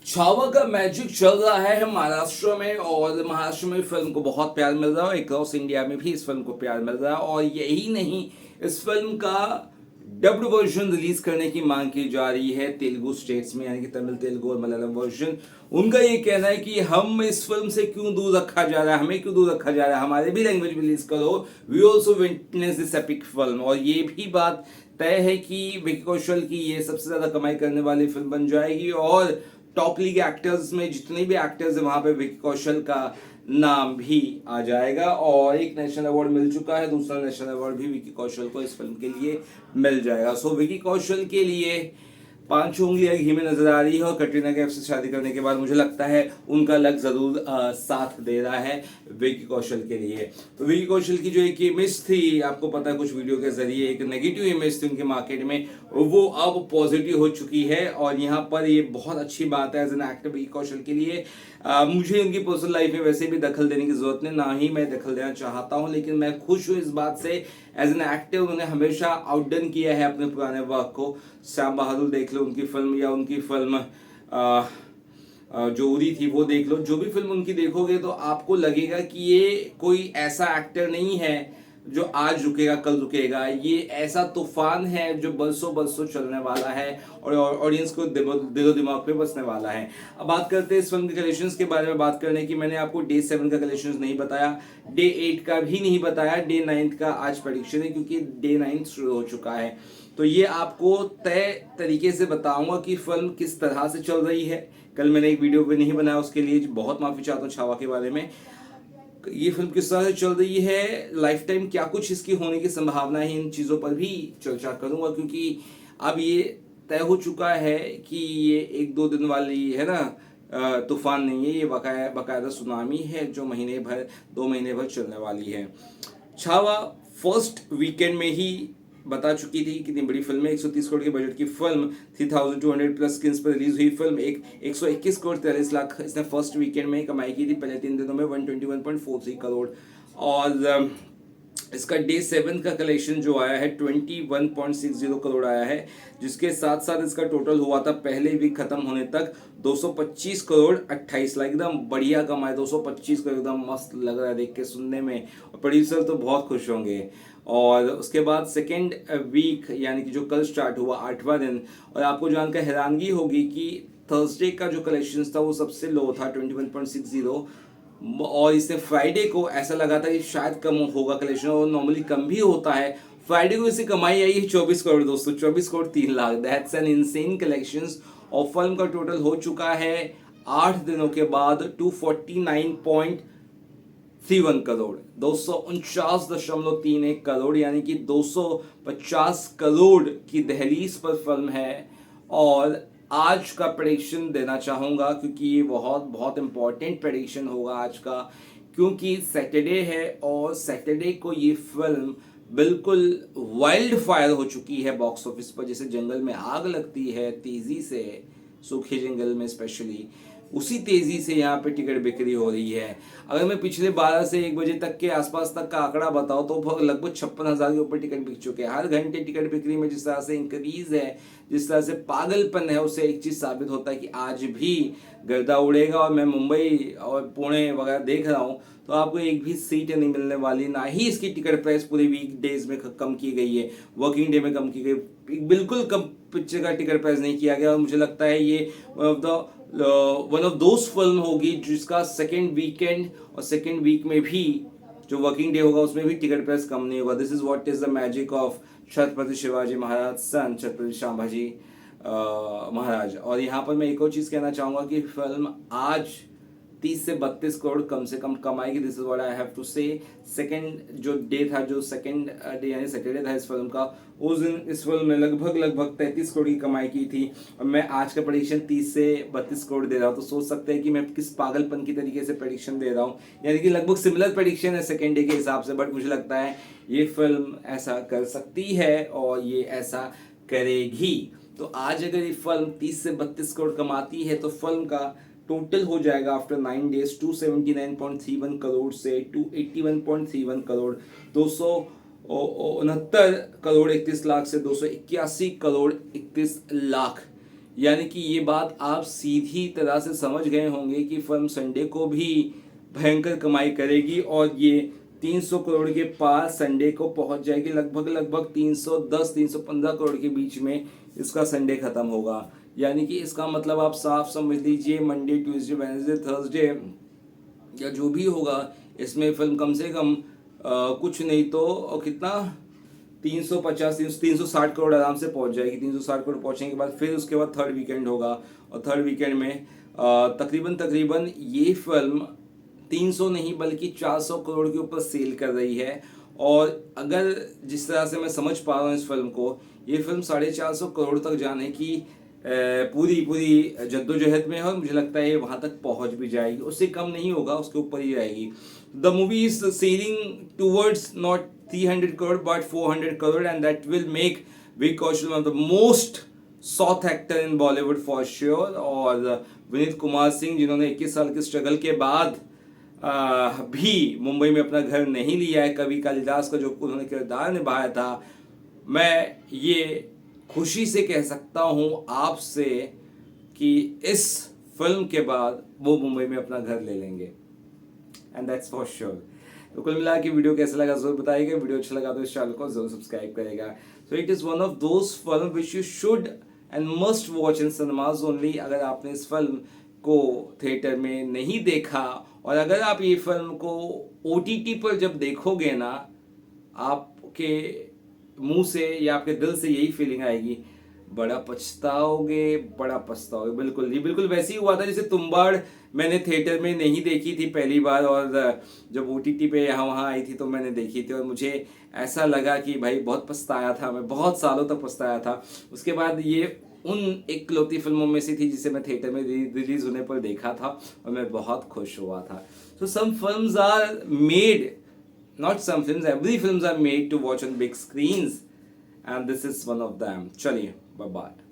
छावा का मैजिक चल रहा है महाराष्ट्र में और महाराष्ट्र में फिल्म को बहुत प्यार मिल रहा है। अक्रॉस इंडिया में भी इस फिल्म को प्यार मिल रहा है और यही नहीं, इस फिल्म का डब्ड वर्जन रिलीज करने की मांग की जा रही है तेलुगु स्टेट्स में, यानी कि तमिल, तेलुगु और मलयालम वर्जन। उनका ये कहना है कि हम इस फिल्म से क्यों दूर रखा जा रहा है, हमें क्यों दूर रखा जा रहा है, हमारे भी लैंग्वेज रिलीज करो, we also witness this epic film. और ये भी बात तय है कि विकी कौशल की ये सबसे ज्यादा कमाई करने वाली फिल्म बन जाएगी और टॉप लीग एक्टर्स में जितने भी एक्टर्स हैं वहां पे विकी कौशल का नाम भी आ जाएगा। और एक नेशनल अवार्ड मिल चुका है, दूसरा नेशनल अवार्ड भी विकी कौशल को इस फिल्म के लिए मिल जाएगा। सो विकी कौशल के लिए पांच उंगलियां घी में नजर आ रही है और कटरीना कैफ से शादी करने के बाद मुझे लगता है उनका लक जरूर साथ दे रहा है विकी कौशल के लिए। तो विकी कौशल की जो एक इमेज थी, आपको पता है कुछ वीडियो के जरिए एक नेगेटिव इमेज थी उनके मार्केट में, वो अब पॉजिटिव हो चुकी है और यहाँ पर ये बहुत अच्छी बात है as an actor Vicky Kaushal के लिए। मुझे उनकी पर्सनल लाइफ में वैसे भी दखल देने की जरूरत नहीं, ना ही मैं दखल देना चाहता हूँ, लेकिन मैं खुश हूँ इस बात से एज एन एक्टर उन्होंने हमेशा आउटडन किया है अपने पुराने वर्क को। श्याम बहादुर देख लो उनकी फिल्म, या उनकी फिल्म जो उरी थी वो देख लो, जो भी फिल्म उनकी देखोगे तो आपको लगेगा कि ये कोई ऐसा एक्टर नहीं है जो आज रुकेगा कल रुकेगा, ये ऐसा तूफान है जो बरसों बरसों चलने वाला है और ऑडियंस को दिलो दिमाग पे बसने वाला है। अब बात करते हैं इस फिल्म के कलेक्शंस के बारे में। बात करने की, मैंने आपको डे 7 का कलेक्शंस नहीं बताया, डे 8 का भी नहीं बताया, डे 9 का आज प्रेडिक्शन है क्योंकि डे 9 शुरू हो चुका है। तो ये आपको तय तरीके से बताऊंगा कि फिल्म किस तरह से चल रही है। कल मैंने एक वीडियो भी नहीं बनाया, उसके लिए बहुत माफी चाहता हूँ छावा के बारे में। ये फिल्म किस तरह से चल रही है, लाइफ टाइम क्या कुछ इसकी होने की संभावना है, इन चीज़ों पर भी चर्चा करूंगा क्योंकि अब ये तय हो चुका है कि ये एक दो दिन वाली है ना तूफान नहीं है, ये बाकायदा सुनामी है जो महीने भर 2 महीने भर चलने वाली है। छावा फर्स्ट वीकेंड में ही बता चुकी थी कितनी बड़ी फिल्म है। 130 करोड़ के बजट की फिल्म, 3200 प्लस स्क्रीन्स पर रिलीज हुई फिल्म 121 करोड़ 43 लाख इसने फर्स्ट वीकेंड में कमाई की थी। पहले 3 दिनों में 121.43 करोड़। और इसका डे 7 का कलेक्शन जो आया है 21.60 करोड़ आया है, जिसके साथ साथ इसका टोटल हुआ था पहले वीक खत्म होने तक 225 करोड़ 28 लाख। एकदम बढ़िया कमाई, 225 करोड़, एकदम मस्त लग रहा है देख के सुनने में, और प्रोड्यूसर तो बहुत खुश होंगे। और उसके बाद सेकेंड वीक यानी कि जो कल स्टार्ट हुआ 8वां दिन, और आपको जानकर हैरानगी होगी कि थर्सडे का जो कलेक्शन था वो सबसे लो था 21.60, और इसने फ्राइडे को ऐसा लगा था कि शायद कम होगा कलेक्शन, और नॉर्मली कम भी होता है। फ्राइडे को इसे कमाई आई है 24 करोड़ दोस्तों, 24 crore 3 lakh. That's an insane collections. और फिल्म का टोटल हो चुका है 8 दिनों के बाद 249.31 करोड़, 249.31 करोड़, यानी कि 250 करोड़ की दहलीज पर फिल्म है। और आज का प्रेडिक्शन देना चाहूँगा क्योंकि ये बहुत बहुत इंपॉर्टेंट प्रेडिक्शन होगा आज का, क्योंकि सैटरडे है और सैटरडे को ये फिल्म बिल्कुल वाइल्ड फायर हो चुकी है बॉक्स ऑफिस पर। जैसे जंगल में आग लगती है तेजी से, सूखे जंगल में स्पेशली, उसी तेजी से यहाँ पे टिकट बिक्री हो रही है। अगर मैं पिछले 12 से 1 बजे तक के आसपास तक का आंकड़ा बताऊँ तो लगभग 56,000 के ऊपर टिकट बिक चुके हैं। हर घंटे टिकट बिक्री में जिस तरह से इंक्रीज है, जिस तरह से पागलपन है, उससे एक चीज साबित होता है कि आज भी गर्दा उड़ेगा। और मैं मुंबई और पुणे वगैरह देख रहा हूँ तो आपको एक भी सीट नहीं मिलने वाली, ना ही इसकी टिकट प्राइस पूरे वीक डेज में कम की गई है, वर्किंग डे में कम की गई, बिल्कुल कम पिक्चर का टिकट प्राइस नहीं किया गया। और मुझे लगता है ये वन ऑफ दोज फिल्म होगी जिसका सेकेंड वीकेंड और सेकेंड वीक में भी जो वर्किंग डे होगा उसमें भी टिकट प्राइस कम नहीं होगा। This is what is the magic of Chhatrapati Shivaji Maharaj son Chhatrapati Sambhaji Maharaj. और यहाँ पर मैं एक और चीज कहना चाहूंगा कि फिल्म आज 30 से 32 करोड़ कम से कम कमाएगी। This is what I have to say. Second जो डे था, जो सेकंड डे यानी सैटरडे था इस फिल्म का, उस दिन इस फिल्म ने लगभग 33 करोड़ की कमाई की थी, और मैं आज का प्रेडिक्शन 30 से 32 करोड़ दे रहा हूँ। तो सोच सकते हैं कि मैं किस पागलपन की तरीके से प्रेडिक्शन दे रहा हूँ, यानी कि लगभग सिमिलर प्रेडिक्शन है सेकेंड डे के हिसाब से, बट मुझे लगता है ये फिल्म ऐसा कर सकती है और ये ऐसा करेगी। तो आज अगर ये फिल्म 30 से 32 करोड़ कमाती है तो फिल्म का टोटल हो जाएगा आफ्टर 9 डेज 279.31 करोड़ से 281.31 करोड़, 269 करोड़ 31 लाख से 281 करोड़ 31 लाख। यानी कि ये बात आप सीधी तरह से समझ गए होंगे कि फिल्म संडे को भी भयंकर कमाई करेगी और ये 300 करोड़ के पास संडे को पहुंच जाएगी। लगभग 310-315 करोड़ के बीच में इसका संडे खत्म होगा। यानी कि इसका मतलब आप साफ समझ लीजिए मंडे, ट्यूसडे, वेडनेसडे, थर्सडे या जो भी होगा, इसमें फिल्म कम से कम कुछ नहीं तो कितना 360 करोड़ आराम से पहुंच जाएगी। 360 करोड़ पहुंचने के बाद फिर उसके बाद थर्ड वीकेंड होगा और थर्ड वीकेंड में तकरीबन ये फिल्म 300 नहीं बल्कि 400 करोड़ के ऊपर सेल कर रही है। और अगर जिस तरह से मैं समझ पा रहा हूँ इस फिल्म को, ये फिल्म 450 करोड़ तक जाने की पूरी जद्दोजहद में है और मुझे लगता है वहां तक पहुंच भी जाएगी। उससे कम नहीं होगा, उसके ऊपर ही रहेगी। The movie is selling towards not 300 crore but 400 crore and that will make Vicky Kaushal one of the most south actor in Bollywood for sure. और विनीत कुमार सिंह जिन्होंने 21 साल के स्ट्रगल के बाद भी मुंबई में अपना घर नहीं लिया है, कवि कालिदास का जो उन्होंने किरदार निभाया था, मैं ये खुशी से कह सकता हूँ आपसे कि इस फिल्म के बाद वो मुंबई में अपना घर ले लेंगे, एंड दैट्स फॉर श्योर। तो कुल मिला के वीडियो कैसा लगा जरूर बताइएगा। वीडियो अच्छा लगा तो इस चैनल को जरूर सब्सक्राइब करेगा। So it is one of those film which you should and must watch in cinemas only. अगर आपने इस फिल्म को थिएटर में नहीं देखा और अगर आप ये फिल्म को OTT पर जब देखोगे ना, आपके मुंह से या आपके दिल से यही फीलिंग आएगी, बड़ा पछताओगे, बड़ा पछताओगे। बिल्कुल ये बिल्कुल वैसे ही हुआ था जैसे तुम्बाड़ मैंने थिएटर में नहीं देखी थी पहली बार, और जब OTT पे यहाँ वहाँ आई थी तो मैंने देखी थी और मुझे ऐसा लगा कि भाई बहुत पछताया था, मैं बहुत सालों तक पछताया था। उसके बाद ये उन इकलौती फिल्मों में से थी जिसे मैं थिएटर में रिलीज होने पर देखा था और मैं बहुत खुश हुआ था। So some films are made, not some films, every films are made to watch on big screens and this is one of them. चलिए, bye bye.